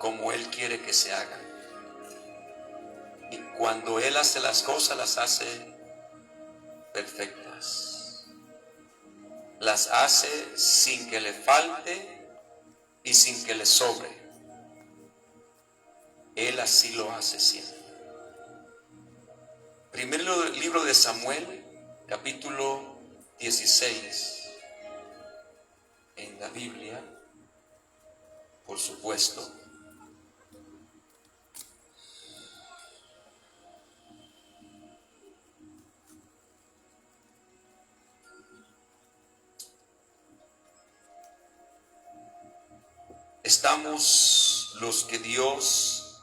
como Él quiere que se hagan. Y cuando Él hace las cosas, las hace perfectas. Las hace sin que le falte y sin que le sobre. Él así lo hace siempre. Primer libro de Samuel, capítulo 16, en la Biblia, por supuesto. Estamos los que Dios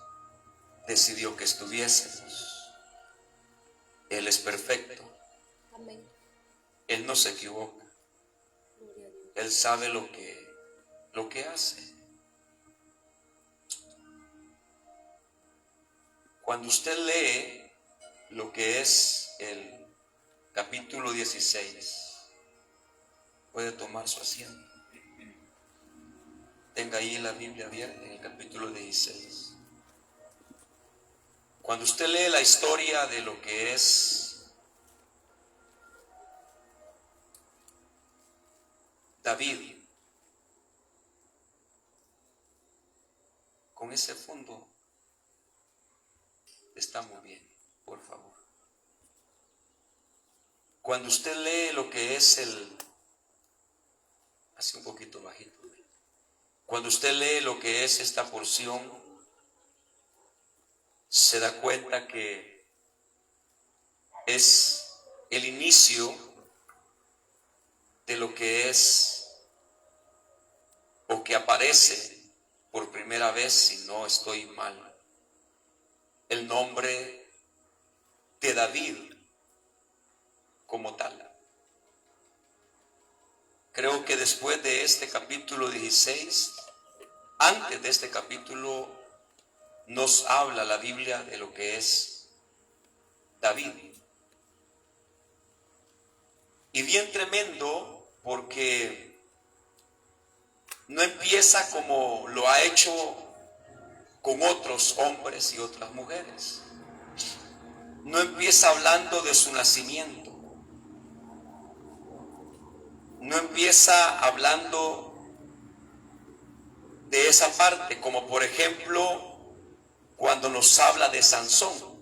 decidió que estuviésemos. Él es perfecto. Amén. Él no se equivoca. Él sabe lo que hace. Cuando usted lee lo que es el capítulo 16, puede tomar su asiento. Tenga ahí la Biblia abierta en el capítulo 16. Cuando usted lee la historia de lo que es David, con ese fondo está muy bien, por favor. Cuando usted lee lo que es así un poquito bajito, cuando usted lee lo que es esta porción, se da cuenta que es el inicio de lo que es o que aparece por primera vez, si no estoy mal, el nombre de David como tal. Creo que después de este capítulo 16, antes de este capítulo, nos habla la Biblia de lo que es David. Y bien tremendo, porque no empieza como lo ha hecho con otros hombres y otras mujeres. No empieza hablando de su nacimiento. No empieza hablando de esa parte, como por ejemplo cuando nos habla de Sansón.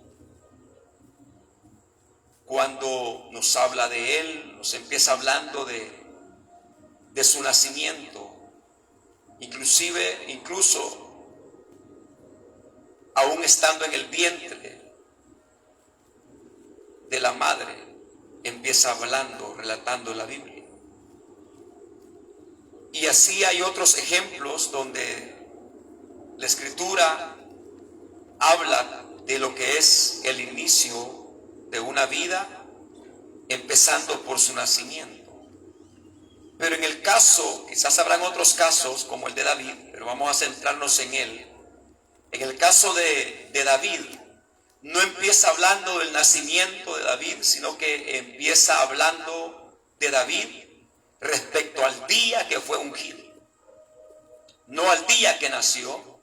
Cuando nos habla de él, nos empieza hablando de su nacimiento. Incluso aún estando en el vientre de la madre, empieza hablando, relatando la Biblia. Y así hay otros ejemplos donde la Escritura habla de lo que es el inicio de una vida, empezando por su nacimiento. Pero en el caso, quizás habrán otros casos como el de David, pero vamos a centrarnos en él. En el caso de David, no empieza hablando del nacimiento de David, sino que empieza hablando de David respecto al día que fue ungido. No al día que nació,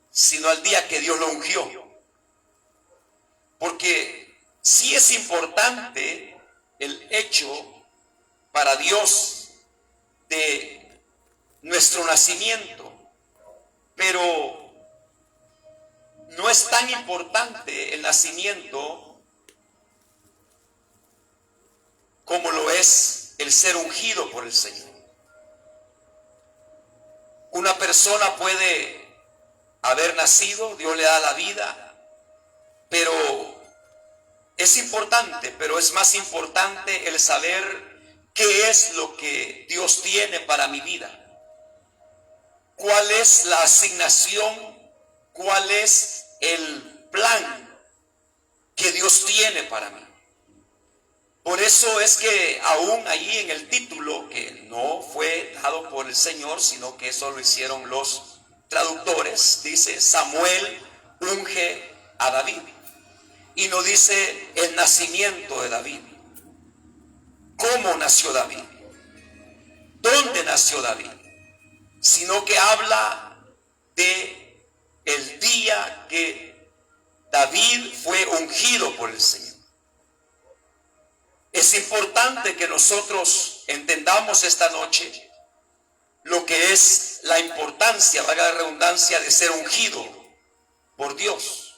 sino al día que Dios lo ungió. Porque sí es importante el hecho para Dios de nuestro nacimiento, pero no es tan importante el nacimiento como lo es el ser ungido por el Señor. Una persona puede haber nacido, Dios le da la vida, pero es importante, pero es más importante el saber qué es lo que Dios tiene para mi vida. ¿Cuál es la asignación? ¿Cuál es el plan que Dios tiene para mí? Por eso es que aún allí en el título, que no fue dado por el Señor, sino que eso lo hicieron los traductores, dice Samuel unge a David. Y no dice el nacimiento de David. ¿Cómo nació David? ¿Dónde nació David? Sino que habla de el día que David fue ungido por el Señor. Es importante que nosotros entendamos esta noche lo que es la importancia, valga la redundancia, de ser ungido por Dios.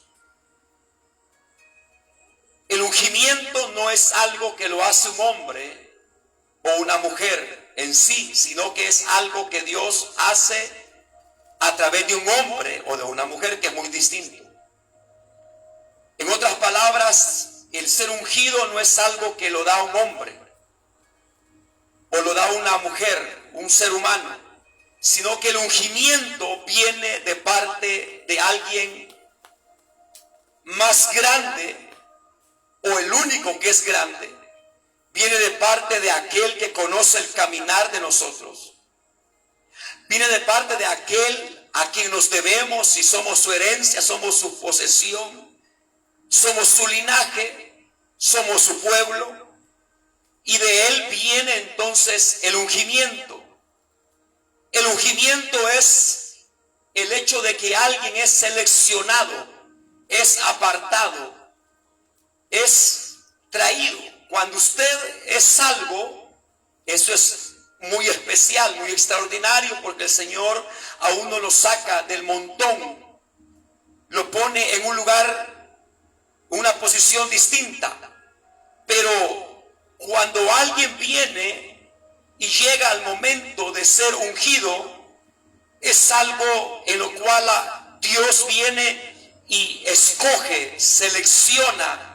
El ungimiento no es algo que lo hace un hombre o una mujer en sí, sino que es algo que Dios hace a través de un hombre o de una mujer, que es muy distinto. En otras palabras, el ser ungido no es algo que lo da un hombre o lo da una mujer, un ser humano, sino que el ungimiento viene de parte de alguien más grande, o el único que es grande, viene de parte de aquel que conoce el caminar de nosotros. Viene de parte de aquel a quien nos debemos, si somos su herencia, somos su posesión, somos su linaje, somos su pueblo. Y de él viene entonces el ungimiento. El ungimiento es el hecho de que alguien es seleccionado, es apartado, es traído. Cuando usted es salvo, eso es muy especial, muy extraordinario, porque el Señor a uno lo saca del montón, lo pone en un lugar, una posición distinta. Pero cuando alguien viene y llega al momento de ser ungido, es algo en lo cual Dios viene y escoge, selecciona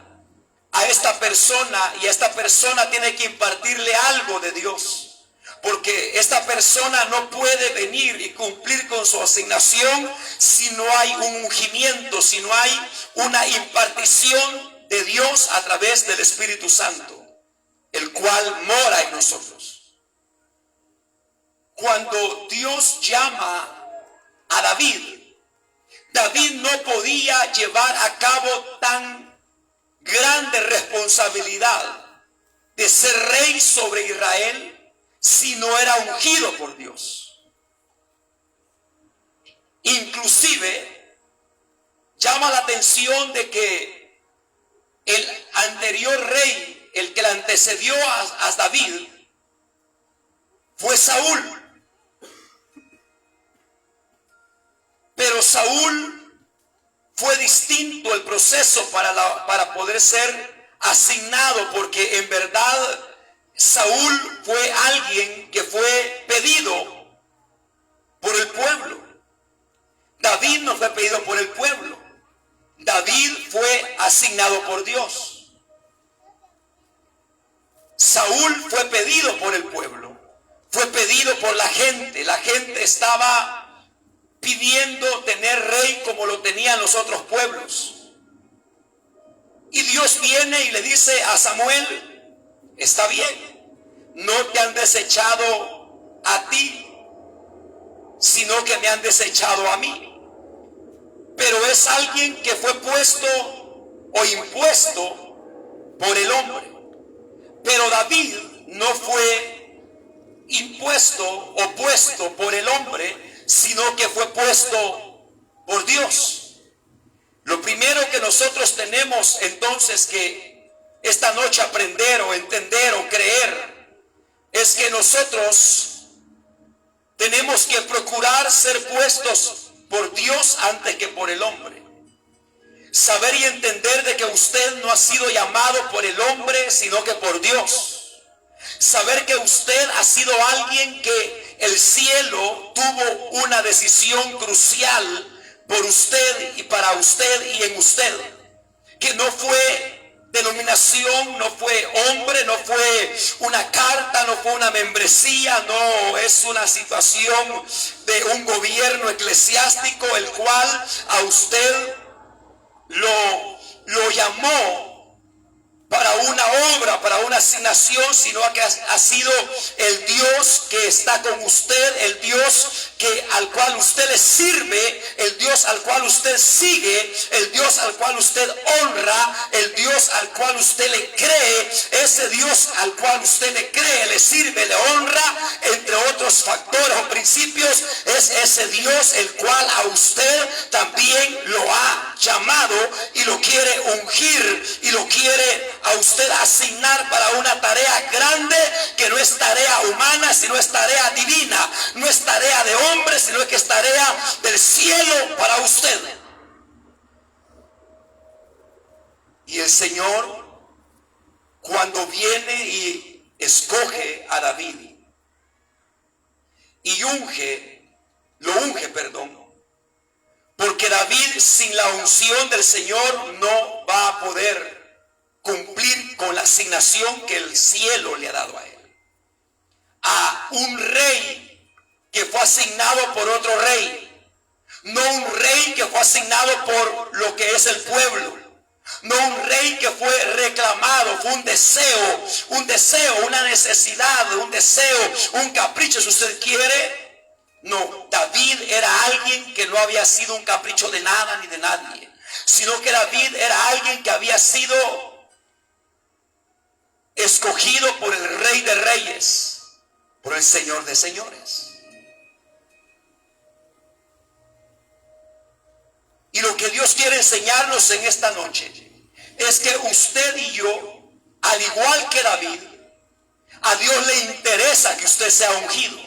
a esta persona, y a esta persona tiene que impartirle algo de Dios, porque esta persona no puede venir y cumplir con su asignación si no hay un ungimiento, si no hay una impartición de Dios a través del Espíritu Santo, el cual mora en nosotros. Cuando Dios llama a David, David no podía llevar a cabo tan grande responsabilidad de ser rey sobre Israel si no era ungido por Dios. Inclusive llama la atención de que el anterior rey, el que le antecedió a David, fue Saúl. Pero Saúl fue distinto el proceso para poder ser asignado, porque en verdad Saúl fue alguien que fue pedido por el pueblo. David no fue pedido por el pueblo. David fue asignado por Dios. Saúl fue pedido por el pueblo, fue pedido por la gente. La gente estaba pidiendo tener rey como lo tenían los otros pueblos. Y Dios viene y le dice a Samuel: está bien, no te han desechado a ti, sino que me han desechado a mí. Pero es alguien que fue puesto o impuesto por el hombre. Pero David no fue impuesto o puesto por el hombre, sino que fue puesto por Dios. Lo primero que nosotros tenemos entonces que esta noche aprender o entender o creer es que nosotros tenemos que procurar ser puestos por Dios antes que por el hombre. Saber y entender de que usted no ha sido llamado por el hombre, sino que por Dios. Saber que usted ha sido alguien que el cielo tuvo una decisión crucial por usted y para usted y en usted, que no fue denominación, no fue hombre, no fue una carta, no fue una membresía, no es una situación de un gobierno eclesiástico el cual a usted lo llamó para una obra, para una asignación, sino que ha sido el Dios que está con usted, el Dios al cual usted le sirve, el Dios al cual usted sigue, el Dios al cual usted honra, el Dios al cual usted le cree. Ese Dios al cual usted le cree, le sirve, le honra, entre otros factores o principios, es ese Dios el cual a usted también lo ha llamado y lo quiere ungir y lo quiere a usted asignar para una tarea grande, que no es tarea humana, sino es tarea divina, no es tarea de hombre, sino que es tarea del cielo para usted. Y el Señor, cuando viene y escoge a David y lo unge, porque David sin la unción del Señor no va a poder cumplir con la asignación que el cielo le ha dado a él. A un rey que fue asignado por otro rey, no un rey que fue asignado por lo que es el pueblo, no un rey que fue reclamado, fue un deseo, una necesidad, un deseo, un capricho, si usted quiere. No, David era alguien que no había sido un capricho de nada ni de nadie, sino que David era alguien que había sido escogido por el Rey de Reyes, por el Señor de Señores. Y lo que Dios quiere enseñarnos en esta noche es que usted y yo, al igual que David, a Dios le interesa que usted sea ungido.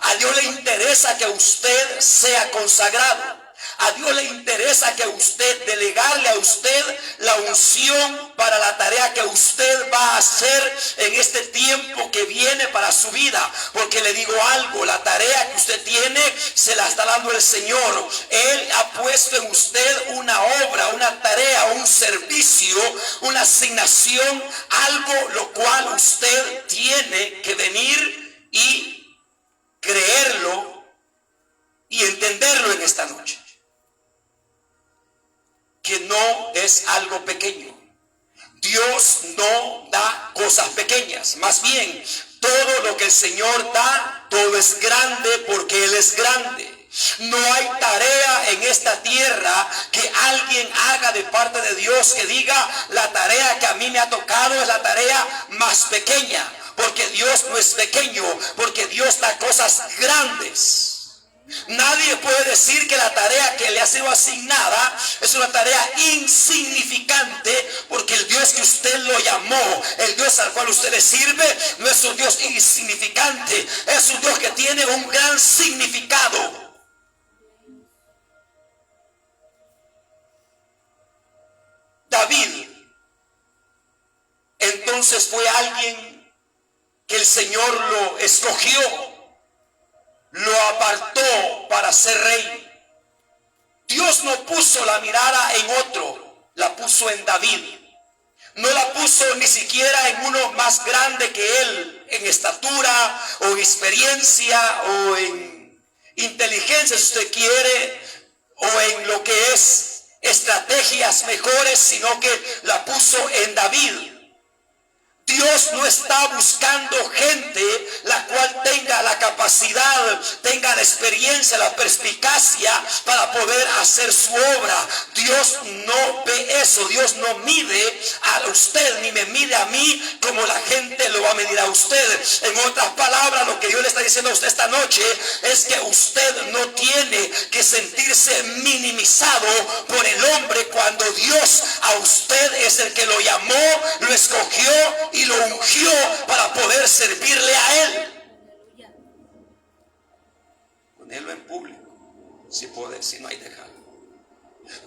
A Dios le interesa que usted sea consagrado. A Dios le interesa que usted, delegarle a usted la unción para la tarea que usted va a hacer en este tiempo que viene para su vida. Porque le digo algo, la tarea que usted tiene se la está dando el Señor. Él ha puesto en usted una obra, una tarea, un servicio, una asignación, algo lo cual usted tiene que venir y creerlo y entenderlo en esta noche. Que no es algo pequeño. Dios no da cosas pequeñas. Más bien, todo lo que el Señor da, todo es grande porque Él es grande. No hay tarea en esta tierra que alguien haga de parte de Dios que diga, la tarea que a mí me ha tocado es la tarea más pequeña. Porque Dios no es pequeño, porque Dios da cosas grandes. Nadie puede decir que la tarea que le ha sido asignada es una tarea insignificante, porque el Dios que usted lo llamó, el Dios al cual usted le sirve, no es un Dios insignificante, es un Dios que tiene un gran significado. David entonces fue alguien que el Señor lo escogió, lo apartó para ser rey. Dios no puso la mirada en otro, la puso en David. No la puso ni siquiera en uno más grande que él, en estatura o en experiencia o en inteligencia, si usted quiere, o en lo que es estrategias mejores, sino que la puso en David. Dios no está buscando gente la cual tenga la capacidad, tenga la experiencia, la perspicacia para poder hacer su obra. Dios no ve eso. Dios no mide a usted ni me mide a mí como la gente lo va a medir a usted. En otras palabras, lo que Dios le está diciendo a usted esta noche es que usted no tiene que sentirse minimizado por el hombre, cuando Dios a usted es el que lo llamó, lo escogió y lo ungió para poder servirle a Él. Ponerlo en público, si no hay dejarlo.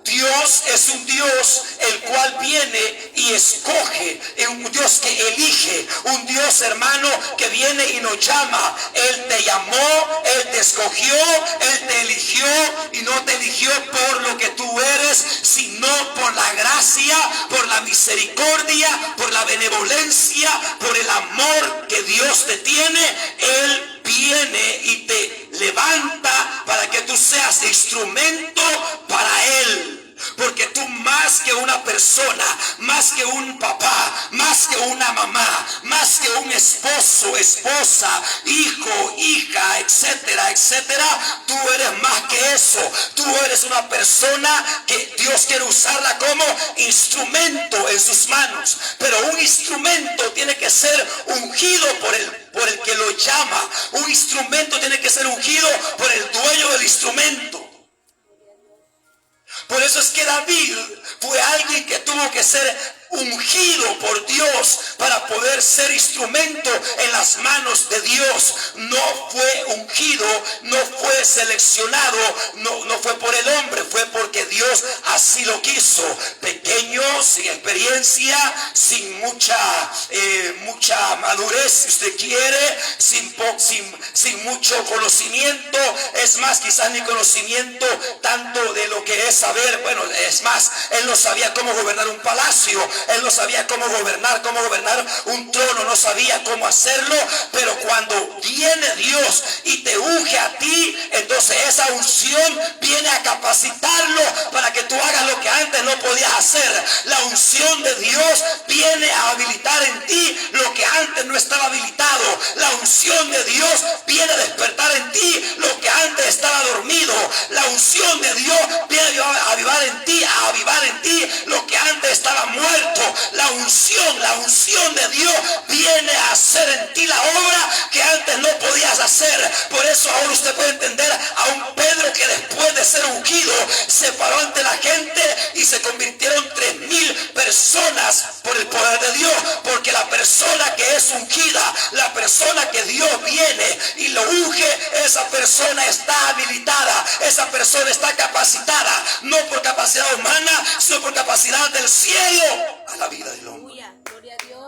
Dios es un Dios el cual viene y escoge, un Dios que elige, un Dios, hermano, que viene y nos llama. Él te llamó, Él te escogió, Él te eligió, y no te eligió por lo que tú eres, sino por la gracia, por la misericordia, por la benevolencia, por el amor que Dios te tiene. Él viene y te levanta para que tú seas instrumento para Él. Porque tú más más que una persona, más que un papá, más que una mamá, más que un esposo, esposa, hijo, hija, etcétera, etcétera. Tú eres más que eso. Tú eres una persona que Dios quiere usarla como instrumento en sus manos. Pero un instrumento tiene que ser ungido por el que lo llama. Un instrumento tiene que ser ungido por el dueño del instrumento. Por eso es que David fue alguien que tuvo que ser ungido por Dios para poder ser instrumento en las manos de Dios. No fue ungido, no fue seleccionado, no fue por el hombre, fue porque Dios así lo quiso. Pequeño, sin experiencia, sin mucha madurez, si usted quiere, sin mucho conocimiento. Es más, quizás ni conocimiento tanto de lo que es saber. Bueno, es más, él no sabía cómo gobernar un palacio. Él no sabía cómo gobernar un trono, no sabía cómo hacerlo. Pero cuando viene Dios y te unge a ti, entonces esa unción viene a capacitarlo para que tú hagas lo que antes no podías hacer. La unción de Dios viene a habilitar en ti lo que antes no estaba habilitado. La unción de Dios viene a despertar en ti lo que antes estaba dormido. La unción de Dios viene a avivar en ti lo que antes estaba muerto. La unción de Dios viene a hacer en ti la obra que antes no podías hacer. Por eso ahora usted puede entender a un Pedro que después de ser ungido se paró ante la gente y se convirtieron 3,000 personas por el poder de Dios. Porque la persona que es ungida, la persona que Dios viene y lo unge, esa persona está habilitada, esa persona está capacitada, no por capacidad humana, sino por capacidad del cielo a la vida del hombre. Gloria a Dios.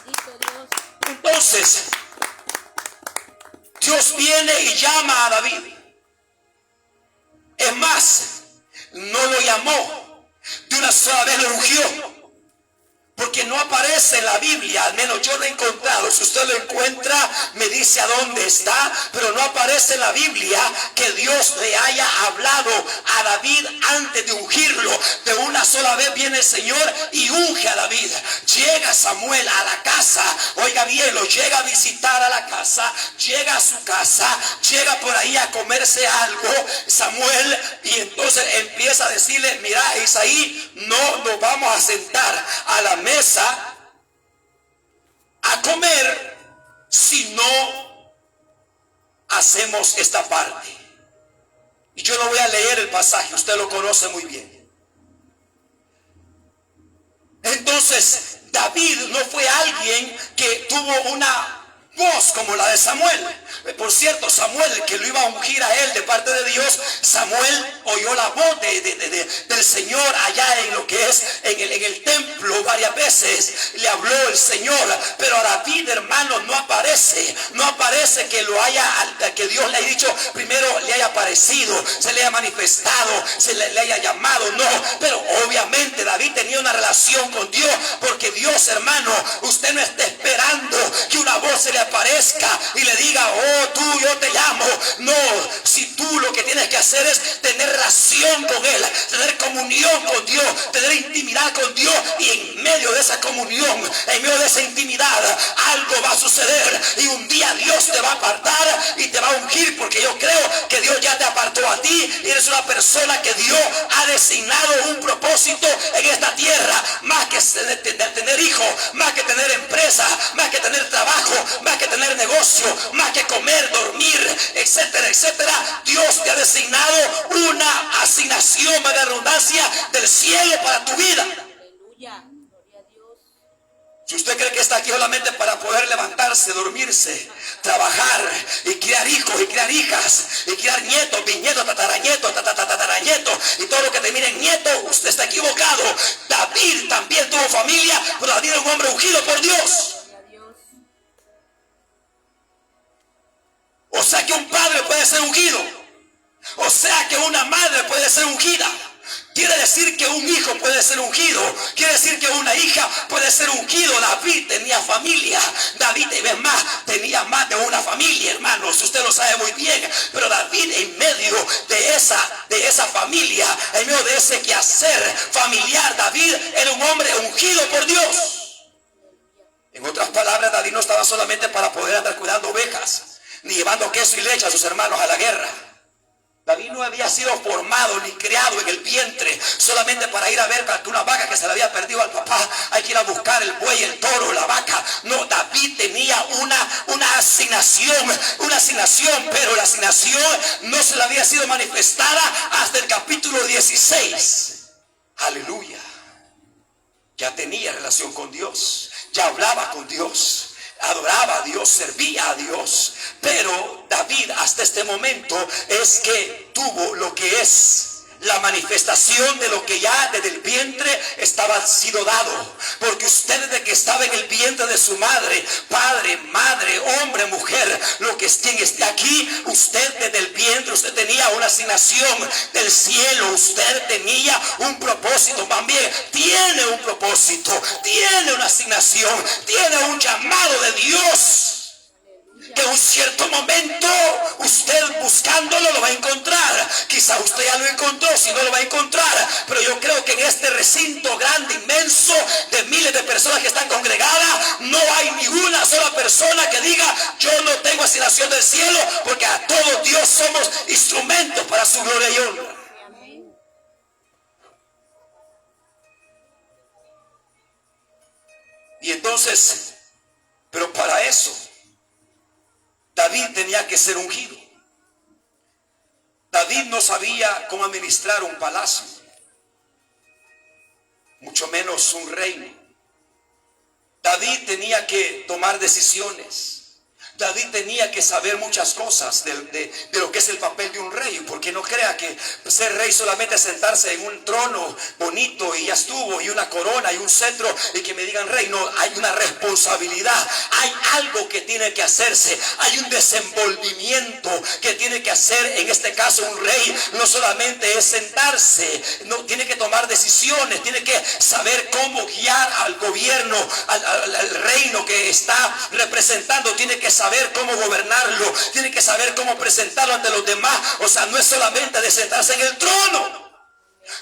Bendito Dios. Entonces, Dios viene y llama a David. Es más, no lo llamó, de una sola vez lo ungió. Porque no aparece en la Biblia, al menos yo lo he encontrado. Si usted lo encuentra, me dice a dónde está. Pero no aparece en la Biblia que Dios le haya hablado a David antes de ungirlo. De una sola vez viene el Señor y unge a David. Llega Samuel a la casa. Oiga bien, lo llega a visitar a la casa. Llega a su casa. Llega por ahí a comerse algo Samuel. Y entonces empieza a decirle: mira, Isaí, no nos vamos a sentar a la mesa a comer si no hacemos esta parte. Y yo no voy a leer el pasaje, usted lo conoce muy bien. Entonces David no fue alguien que tuvo una voz como la de Samuel. Por cierto, Samuel, que lo iba a ungir a él de parte de Dios, Samuel oyó la voz del Señor allá en lo que es en el templo varias veces. Le habló el Señor, pero a David, hermano, no aparece que Dios le haya dicho, primero le haya aparecido, se le haya manifestado, le haya llamado, no. Pero obviamente David tenía una relación con Dios, porque Dios, hermano, usted no está esperando que una voz se le aparezca y le diga: oh, tú, yo te llamo. No, si tú lo que tienes que hacer es tener relación con Él, tener comunión con Dios, tener intimidad con Dios, y en medio de esa comunión, en medio de esa intimidad, algo va a suceder, y un día Dios te va a apartar y te va a ungir, porque yo creo que Dios ya te apartó a ti y eres una persona que Dios ha designado un propósito en esta tierra. Más que tener hijos, más que tener empresa, más que tener trabajo, más que tener negocio, más que comer, dormir, etcétera, etcétera, Dios te ha designado una asignación, de redundancia, del cielo para tu vida. Aleluya. Gloria a Dios. Si usted cree que está aquí solamente para poder levantarse, dormirse, trabajar y criar hijos y criar hijas y criar nietos, bisnietos, tataranietos, tataranietos y todo lo que termine en nieto, usted está equivocado. David también tuvo familia, pero David era un hombre ungido por Dios. O sea que un padre puede ser ungido. O sea que una madre puede ser ungida. Quiere decir que un hijo puede ser ungido. Quiere decir que una hija puede ser ungido. David tenía familia. David, es más, tenía más de una familia, hermanos. Usted lo sabe muy bien. Pero David, en medio de esa familia, en medio de ese quehacer familiar, David era un hombre ungido por Dios. En otras palabras, David no estaba solamente para poder andar cuidando ovejas, ni llevando queso y leche a sus hermanos a la guerra. David no había sido formado ni criado en el vientre solamente para ir a ver que una vaca que se le había perdido al papá, hay que ir a buscar el buey, el toro, la vaca. No, David tenía una asignación, pero la asignación no se le había sido manifestada hasta el capítulo 16. Aleluya. Ya tenía relación con Dios, ya hablaba con Dios, adoraba a Dios, servía a Dios. Pero David hasta este momento es que tuvo lo que es la manifestación de lo que ya desde el vientre estaba sido dado. Porque usted desde que estaba en el vientre de su madre, padre, madre, hombre, mujer, lo que quien esté aquí, usted desde el vientre, usted tenía una asignación del cielo, usted tenía un propósito, también tiene un propósito, tiene una asignación, tiene un llamado de Dios. Que en un cierto momento usted buscándolo lo va a encontrar. Quizá usted ya lo encontró, si no lo va a encontrar. Pero yo creo que en este recinto grande, inmenso, de miles de personas que están congregadas, no hay ninguna sola persona que diga: yo no tengo asignación del cielo, porque a todos Dios somos instrumentos para su gloria y honra. Y entonces, pero para eso David tenía que ser ungido. David no sabía cómo administrar un palacio, mucho menos un reino. David tenía que tomar decisiones. David tenía que saber muchas cosas de lo que es el papel de un rey. Porque no crea que ser rey solamente es sentarse en un trono bonito y ya estuvo, y una corona y un cetro, y que me digan rey. No, hay una responsabilidad, hay algo que tiene que hacerse, hay un desenvolvimiento que tiene que hacer. En este caso, un rey no solamente es sentarse, no, tiene que tomar decisiones, tiene que saber cómo guiar al gobierno, al reino que está representando, tiene que saber cómo gobernarlo, tiene que saber cómo presentarlo ante los demás. O sea, no es solamente de sentarse en el trono.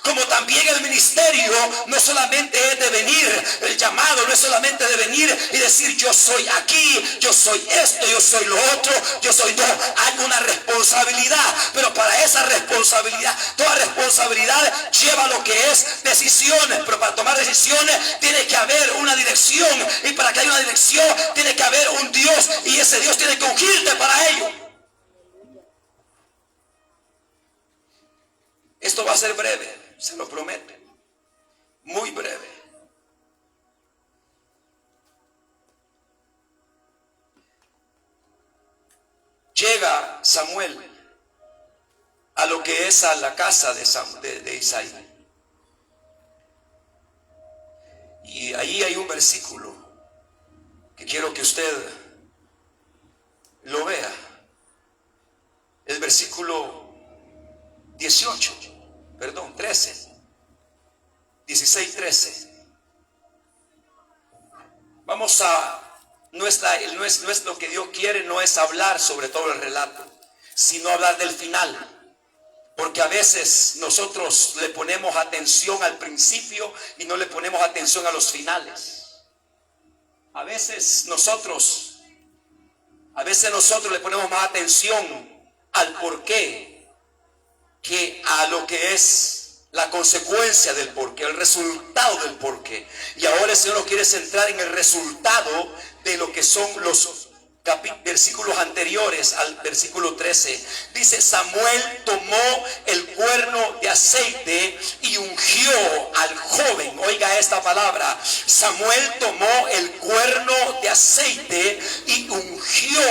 Como también el ministerio no solamente es de venir, el llamado no es solamente de venir y decir: yo soy aquí, yo soy esto, yo soy lo otro, yo soy no. Hay una responsabilidad, pero para esa responsabilidad, toda responsabilidad lleva lo que es decisiones. Pero para tomar decisiones tiene que haber una dirección, y para que haya una dirección tiene que haber un Dios, y ese Dios tiene que ungirte para ello. Esto va a ser breve, se lo prometo, muy breve. Llega Samuel a lo que es a la casa de Isaí. Y ahí hay un versículo que quiero que usted lo vea. El versículo 16, 13. Vamos a, no es lo que Dios quiere, no es hablar sobre todo el relato, sino hablar del final. Porque a veces nosotros le ponemos atención al principio y no le ponemos atención a los finales. A veces nosotros le ponemos más atención al porqué que a lo que es la consecuencia del porqué, el resultado del porqué. Y ahora el Señor nos quiere centrar en el resultado de lo que son los versículos anteriores al versículo 13. Dice: Samuel tomó el cuerno de aceite y ungió al joven. Oiga esta palabra: Samuel tomó el cuerno de aceite y ungió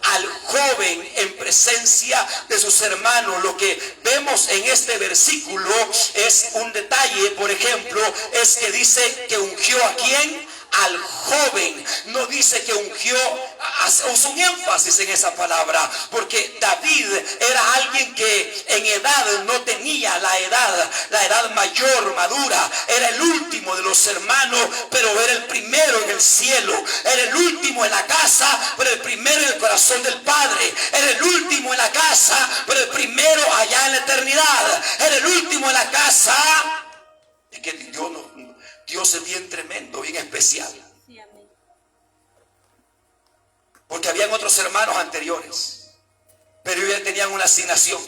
al joven en presencia de sus hermanos. Lo que vemos en este versículo es un detalle. Por ejemplo, es que dice que ungió ¿a quién? Al joven. No dice que ungió uso un énfasis en esa palabra, porque David era alguien que en edad no tenía la edad mayor, madura. Era el último de los hermanos, pero era el primero en el cielo. Era el último en la casa, pero el primero en el corazón del Padre. Era el último en la casa, pero el primero allá en la eternidad. Era el último en la casa. Es que Dios es bien tremendo, bien especial. Sí, amén. Porque habían otros hermanos anteriores, pero ellos ya tenían una asignación.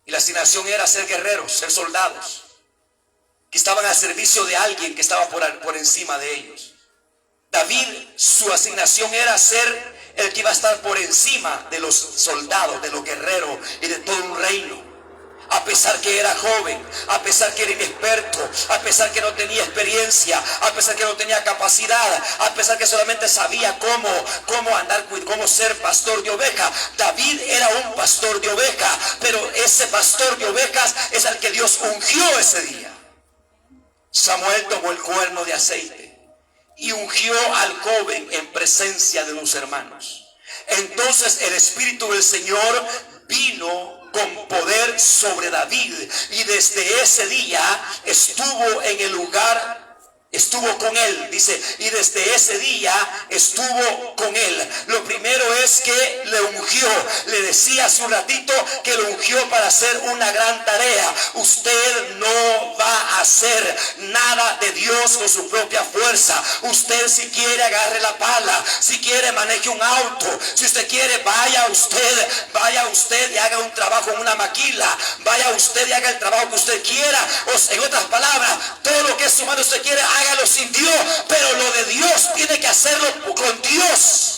Y la asignación era ser guerreros, ser soldados, que estaban al servicio de alguien que estaba por encima de ellos. David, su asignación era ser el que iba a estar por encima de los soldados, de los guerreros y de todo un reino. A pesar que era joven, a pesar que era inexperto, a pesar que no tenía experiencia, a pesar que no tenía capacidad, a pesar que solamente sabía cómo ser pastor de ovejas. David era un pastor de ovejas, pero ese pastor de ovejas es al que Dios ungió ese día. Samuel tomó el cuerno de aceite y ungió al joven en presencia de los hermanos. Entonces el Espíritu del Señor vino con poder sobre David, y desde ese día estuvo en el lugar, estuvo con él, dice, y desde ese día estuvo con él. Lo primero es que le ungió. Le decía hace un ratito que lo ungió para hacer una gran tarea. Usted no va a hacer nada de Dios con su propia fuerza. Usted, si quiere, agarre la pala. Si quiere, maneje un auto. Si usted quiere, vaya usted y haga un trabajo en una maquila. Vaya usted y haga el trabajo que usted quiera. O en otras palabras, todo lo que es humano usted quiere, hágalo sin Dios. Pero lo de Dios tiene que hacerlo con Dios.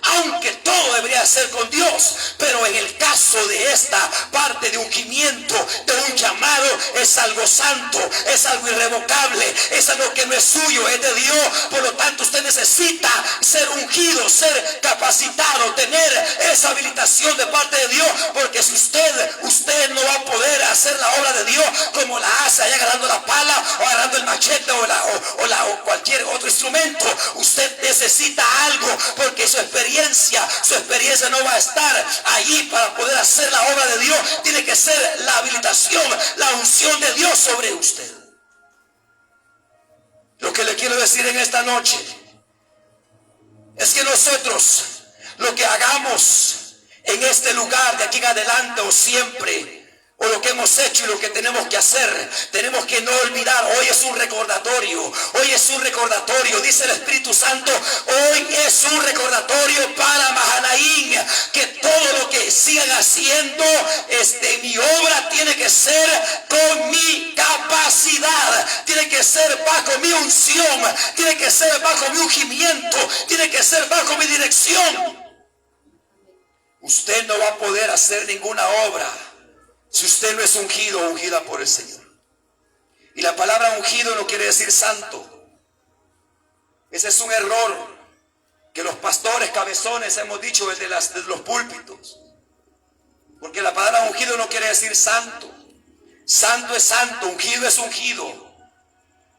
Aunque todo debería ser con Dios, pero en el caso de esta parte de ungimiento, de un llamado, es algo santo, es algo irrevocable, es algo que no es suyo, es de Dios. Por lo tanto, usted necesita ser ungido, ser capacitado, tener esa habilitación de parte de Dios, porque si usted no va a poder hacer la obra de Dios como la hace allá agarrando la pala o agarrando el machete o cualquier otro instrumento. Usted necesita algo, porque su experiencia no va a estar allí para poder hacer la obra de Dios. Tiene que ser la habilitación, la unción de Dios sobre usted. Lo que le quiero decir en esta noche es que nosotros, lo que hagamos en este lugar de aquí en adelante o siempre, o lo que hemos hecho y lo que tenemos que hacer, tenemos que no olvidar. Hoy es un recordatorio, dice el Espíritu Santo. Hoy es un recordatorio para Mahanaín, que todo lo que sigan haciendo, mi obra tiene que ser con mi capacidad, tiene que ser bajo mi unción, tiene que ser bajo mi ungimiento, tiene que ser bajo mi dirección. Usted no va a poder hacer ninguna obra si usted no es ungido o ungida por el Señor. Y la palabra ungido no quiere decir santo. Ese es un error que los pastores cabezones hemos dicho desde los púlpitos. Porque la palabra ungido no quiere decir santo. Santo es santo, ungido es ungido.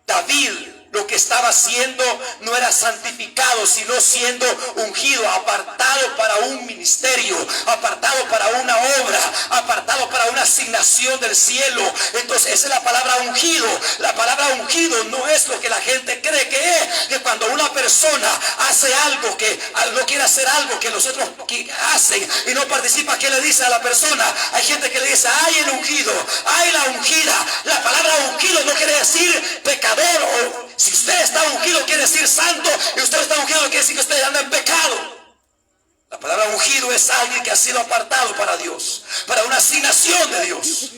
David, lo que estaba haciendo no era santificado, sino siendo ungido, apartado para un ministerio, apartado para una obra, apartado para una asignación del cielo. Entonces esa es la palabra ungido. La palabra ungido no es lo que la gente cree que es, que cuando una persona hace algo, que no quiere hacer algo que los otros hacen y no participa, ¿qué le dice a la persona? Hay gente que le dice, ay el ungido, ay la ungida. La palabra ungido no quiere decir pecador, o si usted está ungido quiere decir santo, y usted está ungido quiere decir que usted anda en pecado. La palabra ungido es alguien que ha sido apartado para Dios, para una asignación de Dios.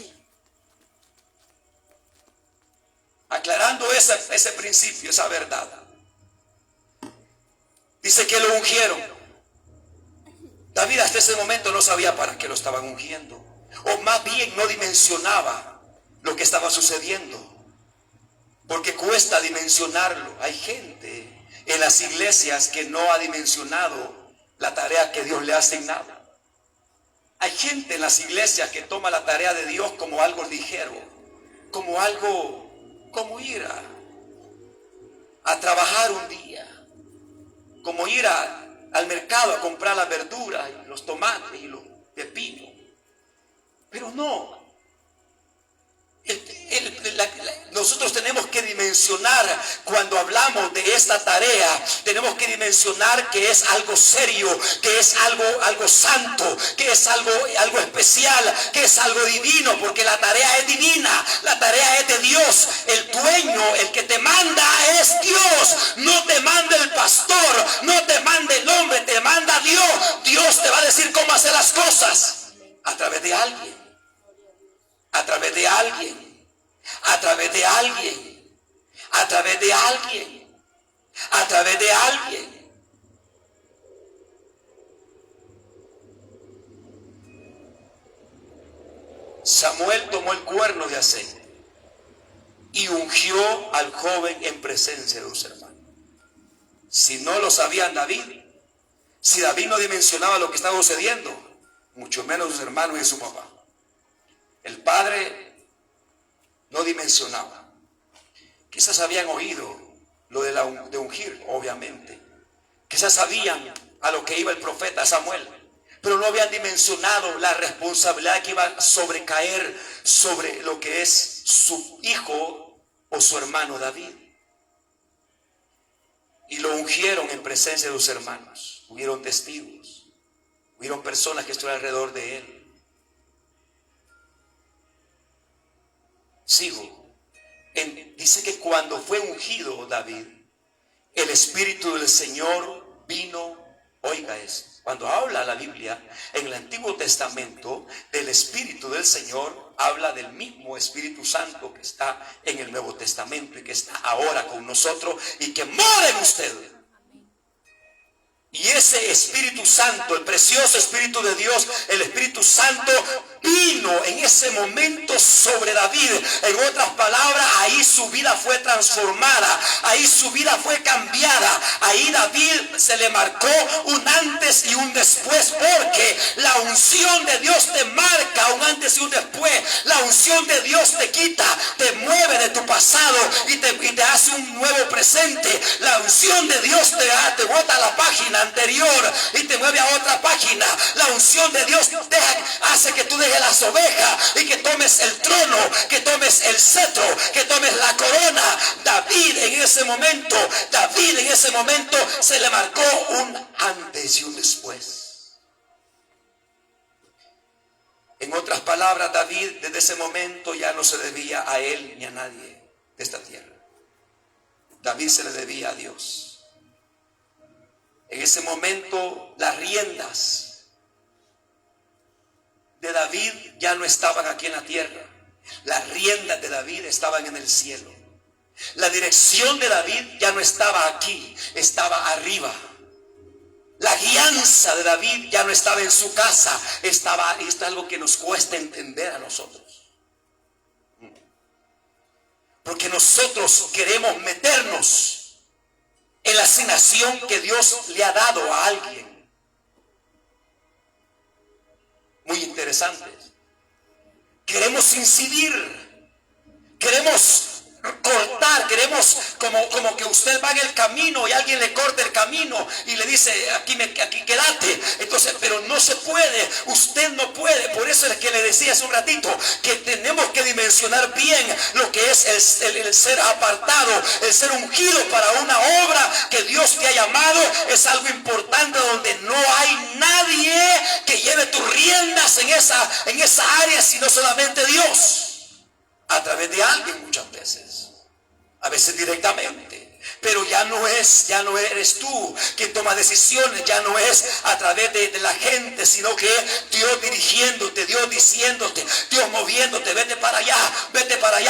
Aclarando ese principio, esa verdad. Dice que lo ungieron. David hasta ese momento no sabía para qué lo estaban ungiendo, o más bien no dimensionaba lo que estaba sucediendo. Porque cuesta dimensionarlo. Hay gente en las iglesias que no ha dimensionado la tarea que Dios le ha asignado. Hay gente en las iglesias que toma la tarea de Dios como algo ligero, como algo, como ir a trabajar un día, como ir a al mercado a comprar las verduras, y los tomates y los pepinos. Pero no. Nosotros tenemos que dimensionar, cuando hablamos de esta tarea, tenemos que dimensionar que es algo serio, que es algo santo, que es algo especial, que es algo divino, porque la tarea es divina, la tarea es de Dios. El dueño, el que te manda es Dios, no te manda el pastor, no te manda el hombre, te manda Dios. Dios te va a decir cómo hacer las cosas a través de alguien. A través de alguien, a través de alguien, a través de alguien, a través de alguien. Samuel tomó el cuerno de aceite y ungió al joven en presencia de sus hermanos. Si no lo sabían David, si David no dimensionaba lo que estaba sucediendo, mucho menos sus hermanos y su papá. El padre no dimensionaba. Quizás habían oído lo de ungir, obviamente. Quizás sabían a lo que iba el profeta Samuel, pero no habían dimensionado la responsabilidad que iba a sobrecaer sobre lo que es su hijo o su hermano David. Y lo ungieron en presencia de sus hermanos. Hubieron testigos, hubieron personas que estuvieron alrededor de él. Sigo. Dice que cuando fue ungido David, el Espíritu del Señor vino. Oiga eso. Cuando habla la Biblia en el Antiguo Testamento del Espíritu del Señor, habla del mismo Espíritu Santo que está en el Nuevo Testamento y que está ahora con nosotros y que mora en ustedes. Y ese Espíritu Santo, el precioso Espíritu de Dios, el Espíritu Santo vino en ese momento sobre David. En otras palabras, ahí su vida fue transformada, ahí su vida fue cambiada. Ahí David se le marcó un antes y un después, porque la unción de Dios te marca un antes y un después. La unción de Dios te quita, te mueve de tu pasado y te hace un nuevo presente. La unción de Dios te bota a la página anterior y te mueve a otra página. La unción de Dios hace que tú dejes las ovejas y que tomes el trono, que tomes el cetro, que tomes la corona. David en ese momento se le marcó un antes y un después. En otras palabras, David desde ese momento ya no se debía a él ni a nadie de esta tierra. David se le debía a Dios. En ese momento las riendas de David ya no estaban aquí en la tierra. Las riendas de David estaban en el cielo. La dirección de David ya no estaba aquí, estaba arriba. La guianza de David ya no estaba en su casa, estaba. Y esto es algo que nos cuesta entender a nosotros. Porque nosotros queremos meternos en la asignación que Dios le ha dado a alguien. Muy interesante. Queremos incidir, queremos cortar, queremos como que usted va en el camino y alguien le corta el camino y le dice aquí quédate. Entonces, pero no se puede, usted no puede. Por eso es que le decía hace un ratito que tenemos que dimensionar bien lo que es el ser apartado, el ser ungido para una obra que Dios te ha llamado. Es algo importante donde no hay nadie que lleve tus riendas en esa área, sino solamente Dios, a través de alguien muchas veces. A veces directamente, pero ya no eres tú quien toma decisiones, ya no es a través de la gente, sino que Dios dirigiéndote, Dios diciéndote, Dios moviéndote, vete para allá,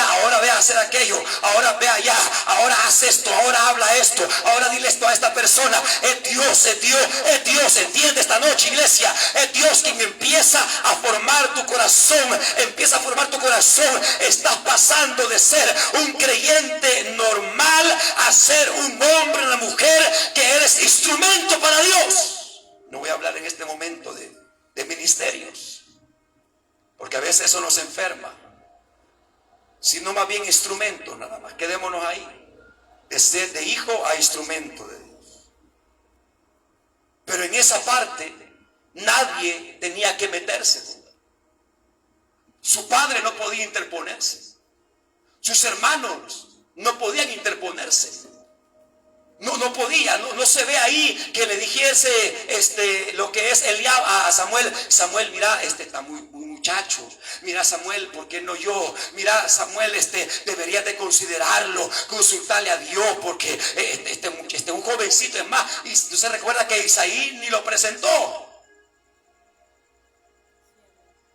ahora ve a hacer aquello, ahora ve allá, ahora haz esto, ahora habla esto, ahora dile esto a esta persona. Es Dios, entiende esta noche, iglesia, es Dios quien empieza a formar tu corazón, estás pasando de ser un creyente normal a ser un hombre, una mujer que eres instrumento para Dios. No voy a hablar en este momento de ministerios, porque a veces eso nos enferma, sino más bien instrumento nada más. Quedémonos ahí, de ser de hijo a instrumento de Dios. Pero en esa parte nadie tenía que meterse. Su padre no podía interponerse. Sus hermanos no podían interponerse. No podía, no se ve ahí que le dijese lo que es Eliab a Samuel. Samuel, mira, está muy muchacho. Mira, Samuel, ¿por qué no yo? Mira, Samuel, deberías de considerarlo, consultarle a Dios, porque un jovencito. Es más, y tú se recuerda que Isaí ni lo presentó.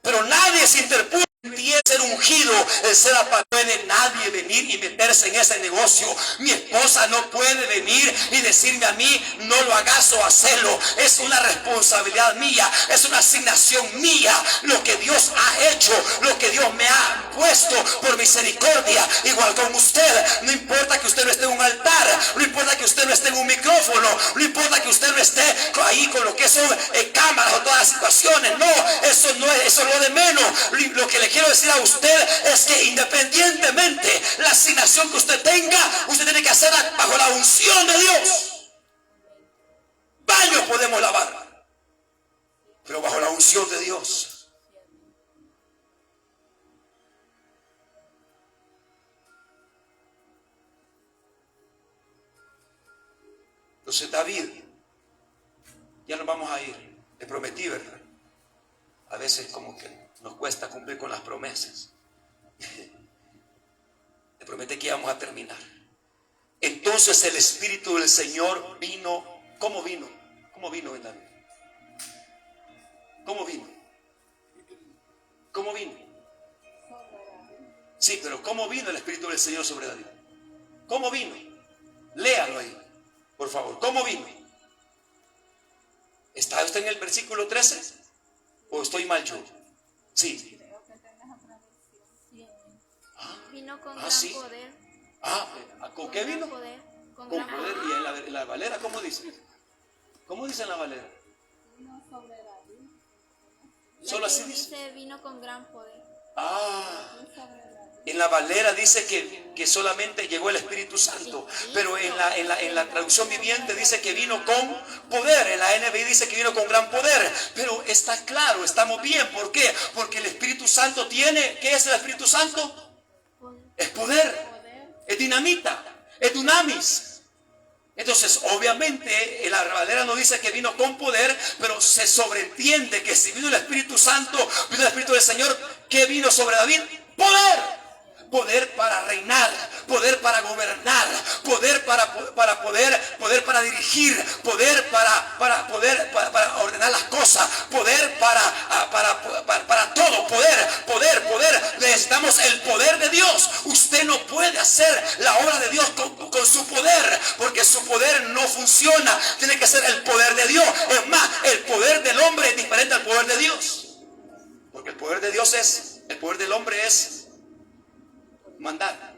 Pero nadie se interpuso. Y el ser ungido, el ser apagado, no puede nadie venir y meterse en ese negocio. Mi esposa no puede venir y decirme a mí, no lo hagas o hacerlo. Es una responsabilidad mía, es una asignación mía. Lo que Dios ha hecho, lo que Dios me ha puesto por misericordia, igual con usted. No importa que usted no esté en un altar, no importa que usted no esté en un micrófono, no importa que usted no esté ahí con lo que son cámaras o todas las situaciones. No, eso no es, eso es lo de menos. Lo que le quiero decir a usted es que independientemente la asignación que usted tenga, usted tiene que hacerla bajo la unción de Dios. Baños podemos lavar, pero bajo la unción de Dios. Entonces David, ya nos vamos a ir. Le prometí, ¿verdad? A veces como que nos cuesta cumplir con las promesas. Le prometí que íbamos a terminar. Entonces el Espíritu del Señor vino. ¿Cómo vino? ¿Cómo vino en David? ¿Cómo vino? ¿Cómo vino? Sí, pero ¿cómo vino el Espíritu del Señor sobre David? ¿Cómo vino? Léalo ahí, por favor. ¿Cómo vino? ¿Está usted en el versículo 13? ¿O estoy mal yo? Sí. Vino con gran poder. ¿Con qué vino? Con Con gran poder. ¿Y en la Valera cómo dice? ¿Cómo dice en la Valera? Vino sobre David. Solo así dice. Vino con gran poder. En la Valera dice que solamente llegó el Espíritu Santo, pero en la traducción viviente dice que vino con poder. En la NBI dice que vino con gran poder, pero está claro, estamos bien. ¿Por qué? Porque el Espíritu Santo tiene, ¿qué es el Espíritu Santo? Es poder, es dinamita, es dunamis. Entonces, obviamente, la Valera no dice que vino con poder, pero se sobreentiende que si vino el Espíritu Santo, vino el Espíritu del Señor, ¿qué vino sobre David? Poder. Poder para reinar, poder para gobernar, poder poder para dirigir, poder para ordenar las cosas, poder para todo, poder. Necesitamos el poder de Dios. Usted no puede hacer la obra de Dios con su poder, porque su poder no funciona. Tiene que ser el poder de Dios. Es más, el poder del hombre es diferente al poder de Dios, porque el poder de Dios el poder del hombre es mandar,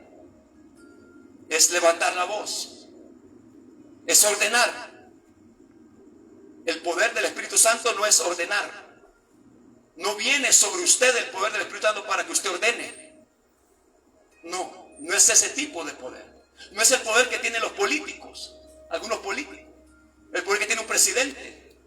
es levantar la voz, es ordenar. El poder del Espíritu Santo no es ordenar. No viene sobre usted el poder del Espíritu Santo para que usted ordene. No es ese tipo de poder. No es el poder que tienen los políticos, algunos políticos, el poder que tiene un presidente.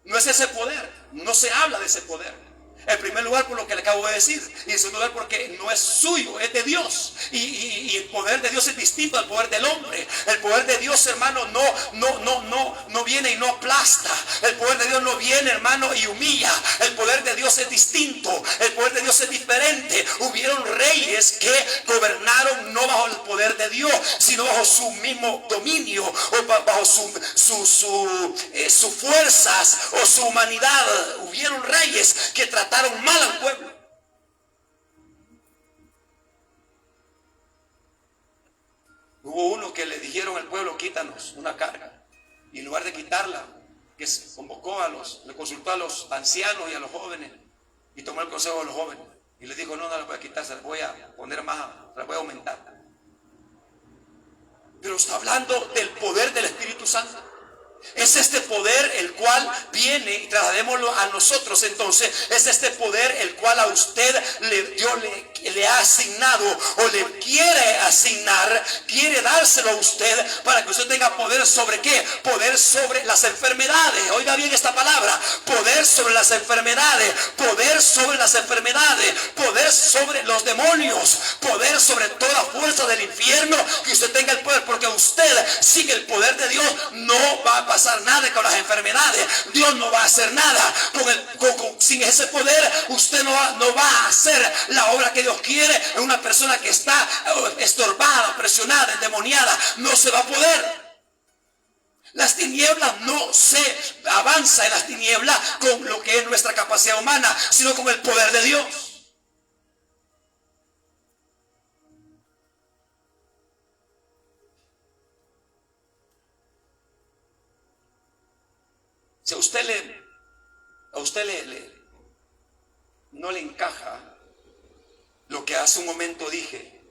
No es ese poder, no se habla de ese poder. En primer lugar, por lo que le acabo de decir, y en segundo lugar, porque no es suyo, es de Dios. Y el poder de Dios es distinto al poder del hombre. El poder de Dios, hermano, no viene y no aplasta. El poder de Dios no viene, hermano, y humilla. El poder de Dios es distinto. El poder de Dios es diferente. Hubieron reyes que gobernaron no bajo el poder de Dios, sino bajo su mismo dominio, o bajo sus fuerzas o su humanidad. Hubieron reyes que trataron mal al pueblo. Hubo uno que le dijeron al pueblo: quítanos una carga, y en lugar de quitarla, que le consultó a los ancianos y a los jóvenes, y tomó el consejo de los jóvenes y les dijo: no la voy a quitar, se la voy a poner más, se la voy a aumentar. Pero está hablando del poder del Espíritu Santo. Es este poder el cual viene, y trasladémoslo a nosotros. Entonces es este poder el cual a usted Dios le ha asignado o le quiere asignar, quiere dárselo a usted para que usted tenga poder sobre ¿qué? Poder sobre las enfermedades. Oiga bien esta palabra: poder sobre las enfermedades, poder sobre las enfermedades, poder sobre los demonios, poder sobre toda fuerza del infierno. Que usted tenga el poder, porque usted sin el poder de Dios no va a pasar nada con las enfermedades. Dios no va a hacer nada sin ese poder. Usted no va a hacer la obra que Dios quiere en una persona que está estorbada, presionada, endemoniada. No se va a poder. Las tinieblas no se avanza en las tinieblas con lo que es nuestra capacidad humana, sino con el poder de Dios. Si a usted no le encaja lo que hace un momento dije,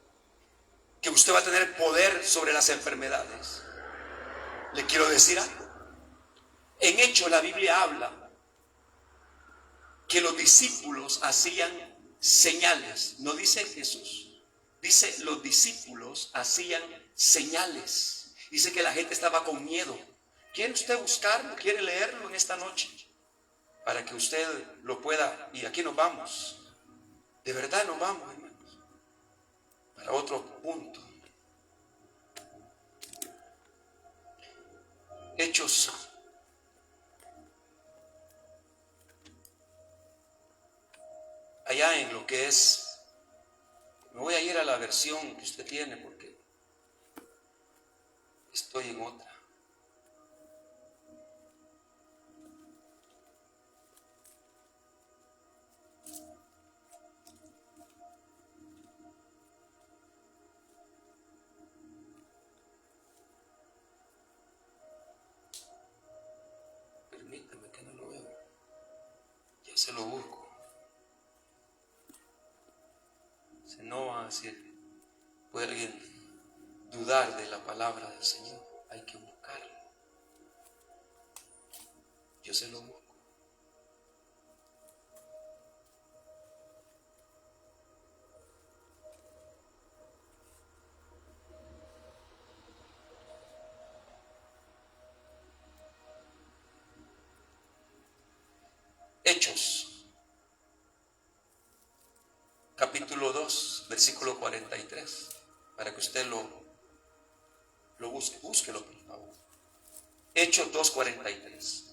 que usted va a tener poder sobre las enfermedades, le quiero decir algo. En Hechos la Biblia habla que los discípulos hacían señales. No dice Jesús, dice los discípulos hacían señales. Dice que la gente estaba con miedo. ¿Quiere usted buscarlo? ¿Quiere leerlo en esta noche? Para que usted lo pueda. Y aquí nos vamos. De verdad nos vamos, hermanos. Para otro punto. Hechos. Allá en lo que es. Me voy a ir a la versión que usted tiene porque estoy en otra. Permítame que no lo veo. Ya se lo busco. Si no va a decir, puede alguien dudar de la palabra del Señor. Hay que buscarlo. Yo se lo busco. Hechos, capítulo 2, versículo 43, para que usted lo busque, búsquelo por favor. Hechos 2, 43.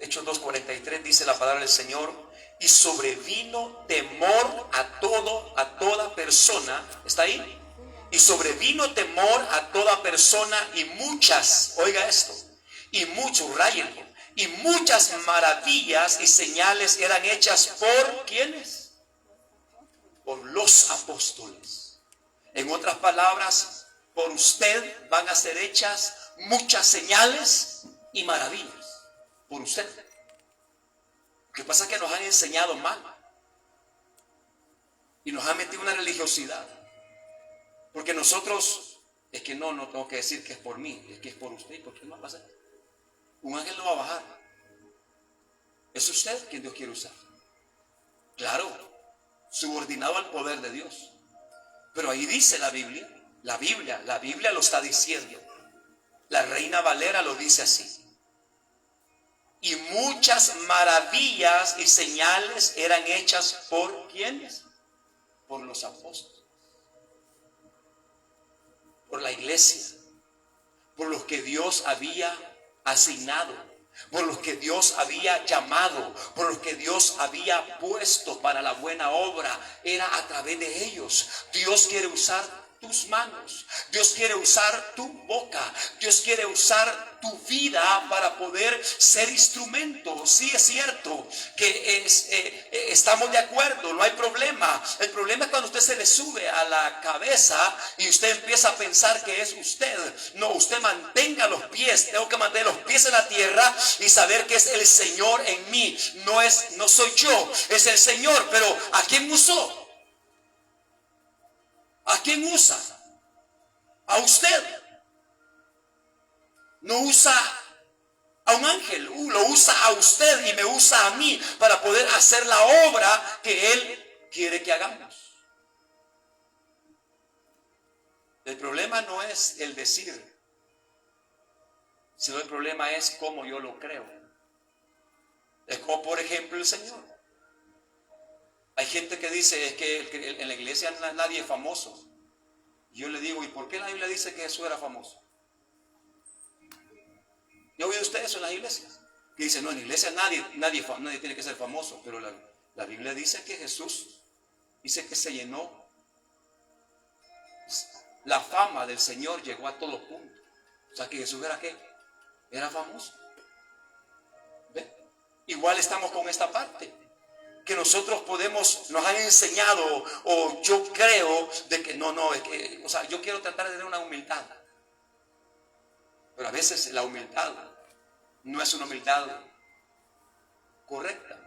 Hechos 2, 43 dice la palabra del Señor: y sobrevino temor a toda persona. ¿Está ahí? Y sobrevino temor a toda persona, y muchas, oiga esto, y muchos, ráyenlo, y muchas maravillas y señales eran hechas por ¿quiénes? Por los apóstoles. En otras palabras, por usted van a ser hechas muchas señales y maravillas. Por usted. Lo que pasa es que nos han enseñado mal y nos han metido una religiosidad. Porque nosotros, es que no tengo que decir que es por mí, es que es por usted. ¿Por qué no va a pasar? Un ángel no va a bajar. Es usted quien Dios quiere usar. Claro, subordinado al poder de Dios. Pero ahí dice la Biblia lo está diciendo. La Reina Valera lo dice así: y muchas maravillas y señales eran hechas por ¿quiénes? Por los apóstoles. Por la iglesia, por los que Dios había asignado, por los que Dios había llamado, por los que Dios había puesto para la buena obra. Era a través de ellos. Dios quiere usar tus manos, Dios quiere usar tu boca, Dios quiere usar tu vida para poder ser instrumento. Sí, es cierto que estamos de acuerdo, no hay problema. El problema es cuando usted se le sube a la cabeza y usted empieza a pensar que es usted. No, usted mantenga los pies. Tengo que mantener los pies en la tierra y saber que es el Señor en mí. No soy yo, es el Señor. Pero ¿a quién usó? ¿A quién usa? a usted. No usa a un ángel, lo usa a usted y me usa a mí para poder hacer la obra que Él quiere que hagamos. El problema no es el decir, sino el problema es cómo yo lo creo. Es como por ejemplo el Señor. Hay gente que dice es que en la iglesia nadie es famoso. Yo le digo, ¿y por qué la Biblia dice que Jesús era famoso? ¿Ya oído ustedes eso en las iglesias? Que dicen, no, en la iglesia nadie tiene que ser famoso, pero la Biblia dice que Jesús dice que se llenó. La fama del Señor llegó a todo punto. O sea que Jesús era ¿qué? Era famoso. ¿Ve? Igual estamos con esta parte. Que nosotros nos han enseñado, o yo creo, de que es que, o sea, yo quiero tratar de tener una humildad. Pero a veces la humildad no es una humildad correcta.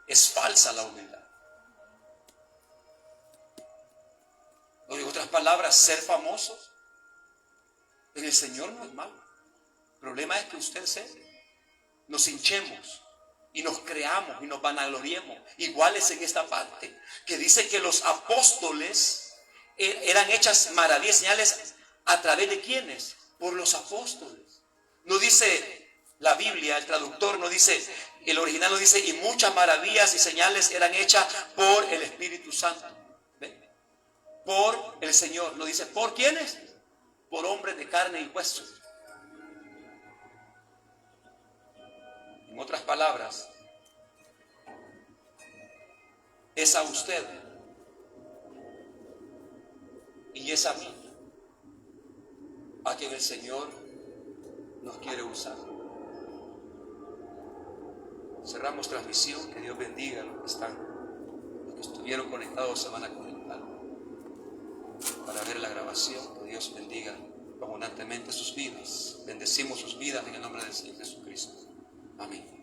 Es falsa la humildad. O en otras palabras, ser famosos en el Señor no es malo. El problema es que nos hinchemos y nos creamos y nos vanagloriemos. Iguales en esta parte, que dice que los apóstoles eran hechas maravillas, señales, ¿a través de quiénes? Por los apóstoles. No dice la Biblia, el traductor no dice, el original no dice, y muchas maravillas y señales eran hechas por el Espíritu Santo. ¿Ve? Por el Señor. No dice, ¿por quiénes? Por hombres de carne y hueso. En otras palabras, es a usted y es a mí a quien el Señor nos quiere usar. Cerramos transmisión. Que Dios bendiga a los que estuvieron conectados, se van a conectar para ver la grabación. Que Dios bendiga abundantemente sus vidas. Bendecimos sus vidas en el nombre del Señor Jesucristo. Amén.